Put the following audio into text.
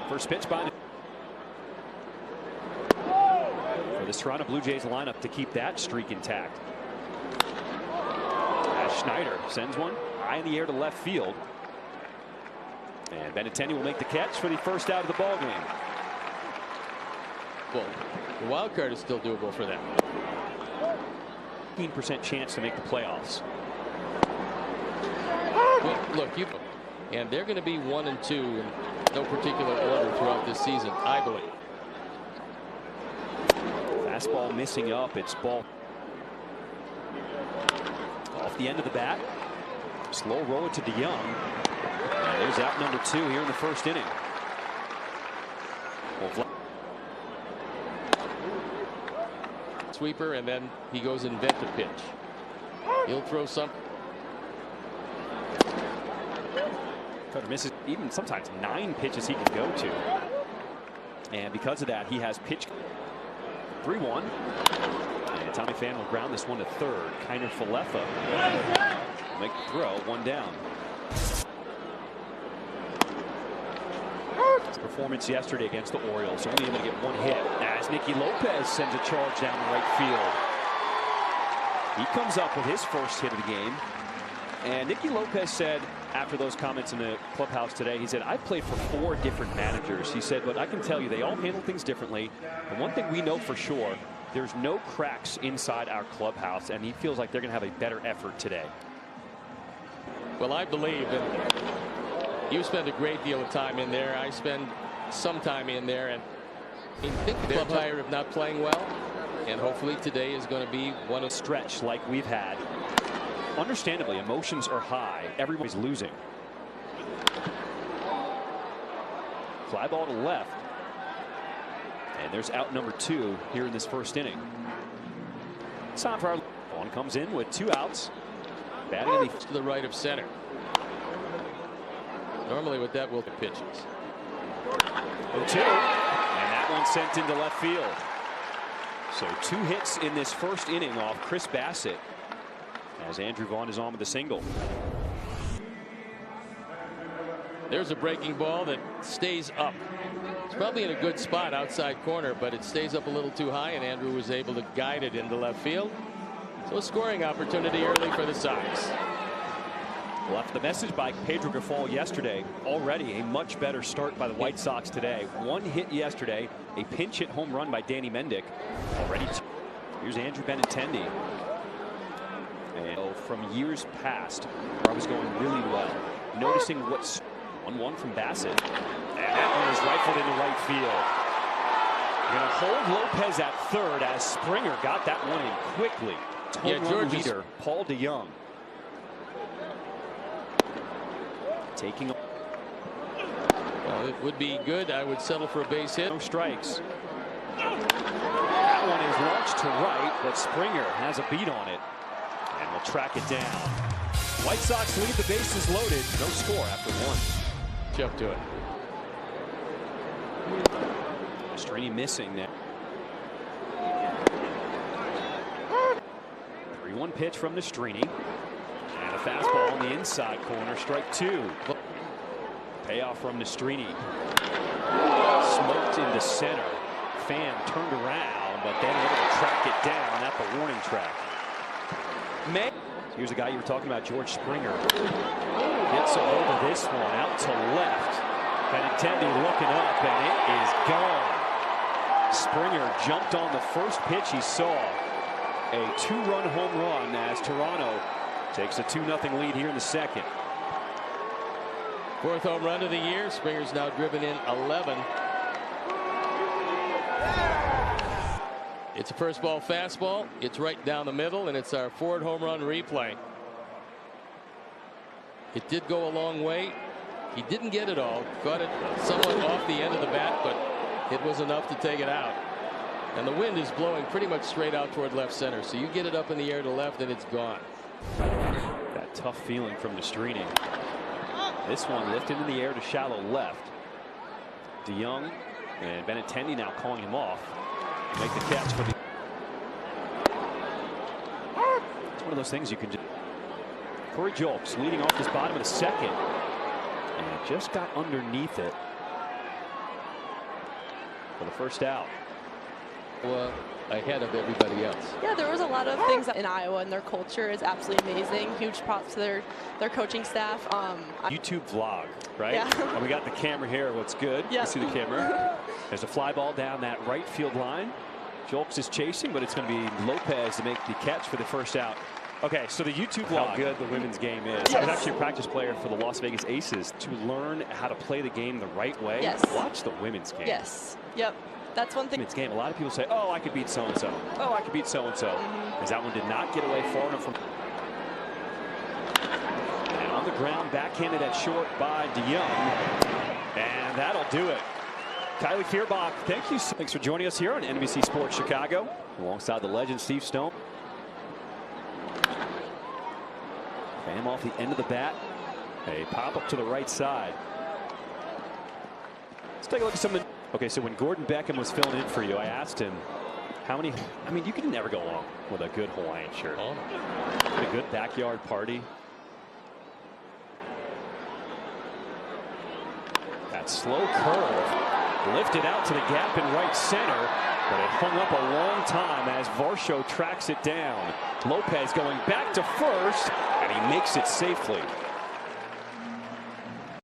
First pitch by for the Toronto Blue Jays lineup to keep that streak intact. As Schneider sends one high in the air to left field. And Benintendi will make the catch for the first out of the ball game. Well, the wild card is still doable for them. 15% chance to make the playoffs. Well, look, and they're going to be 1 and 2 in no particular order throughout this season, I believe. Fastball missing up. It's ball off the end of the bat. Slow roll it to DeYoung. And there's out number 2 here in the first inning. Sweeper, and then he goes invent a pitch. He'll throw some. Cutter misses even sometimes 9 pitches he can go to. And because of that, he has pitched 3-1. And Tommy Pham will ground this one to third. Kiner Falefa will make the throw, 1 down. Performance yesterday against the Orioles, only able to get 1 hit as Nicky Lopez sends a charge down the right field. He comes up with his first hit of the game. And Nicky Lopez said after those comments in the clubhouse today, he said, I've played for 4 different managers. He said, but I can tell you they all handle things differently. The one thing we know for sure, there's no cracks inside our clubhouse, and he feels like they're going to have a better effort today. Well, I believe that you spend a great deal of time in there. I spend some time in there, and I think they're tired of not playing well. And hopefully today is going to be one of stretch like we've had. Understandably, emotions are high. Everybody's losing. Fly ball to left. And there's out number 2 here in this first inning. It's time for our one comes in with 2 outs. Batting to the right of center. Normally with that will be pitches. 0-2. And that one sent into left field. So 2 hits in this first inning off Chris Bassett, as Andrew Vaughn is on with a single. There's a breaking ball that stays up. It's probably in a good spot outside corner, but it stays up a little too high, and Andrew was able to guide it into left field. So a scoring opportunity early for the Sox. Left the message by Pedro Grifol yesterday. Already a much better start by the White Sox today. 1 hit yesterday, a pinch hit home run by Danny Mendick. Already 2. Here's Andrew Benintendi. And from years past, where I was going really well, noticing what's 1-1 from Bassett, and that one is rifled into right field. Going to hold Lopez at third as Springer got that one in quickly. Home leader Paul DeYoung taking. Well, it would be good. I would settle for a base hit. No strikes. That one is launched to right, but Springer has a beat on it. And we'll track it down. White Sox leave the bases loaded. No score after 1. Jump to it. Strini missing now. 3-1 pitch from Strini. And a fastball on the inside corner. Strike 2. Payoff from Strini. Smoked into center. Pham turned around, but then able to track it down at the warning track. Here's a guy you were talking about, George Springer. Gets a hold of this one out to left. Benintendi looking up, and it is gone. Springer jumped on the first pitch he saw. A 2-run home run as Toronto takes a 2-0 lead here in the second. 4th home run of the year. Springer's now driven in 11. It's a first ball fastball. It's right down the middle, and it's our 4th home run replay. It did go a long way. He didn't get it all. Got it somewhat off the end of the bat, but it was enough to take it out. And the wind is blowing pretty much straight out toward left center. So you get it up in the air to left, and it's gone. That tough feeling from Strini. This one lifted in the air to shallow left. DeYoung and Benintendi now calling him off. Make the catch for the. It's one of those things you can do. Corey Julks leading off this bottom of the second, and just got underneath it. for the first out. Ahead of everybody else. Yeah, there was a lot of things in Iowa, and their culture is absolutely amazing. Huge props to their coaching staff. YouTube vlog, right? Yeah. And we got the camera here. What's good? Yeah. You see the camera. There's a fly ball down that right field line. Julks is chasing, but it's going to be Lopez to make the catch for the first out. Okay, so the YouTube vlog. How good the women's game is. Yes. I was actually a practice player for the Las Vegas Aces to learn how to play the game the right way. Yes. Watch the women's game. Yes. Yep. That's one thing. Women's game. A lot of people say, "Oh, I could beat so and so. Oh, I could beat so and so." Because that one did not get away far enough from. And on the ground, backhanded at short by DeYoung, and that'll do it. Kylie Fierbach, thank you. Thanks for joining us here on NBC Sports Chicago, alongside the legend Steve Stone. Bam off the end of the bat. A pop up to the right side. Let's take a look at some. Okay, so when Gordon Beckham was filling in for you, I asked him how many. I mean, you can never go wrong with a good Hawaiian shirt. Oh. A good backyard party. That slow curve lifted out to the gap in right center, but it hung up a long time as Varsho tracks it down. Lopez going back to first, and he makes it safely.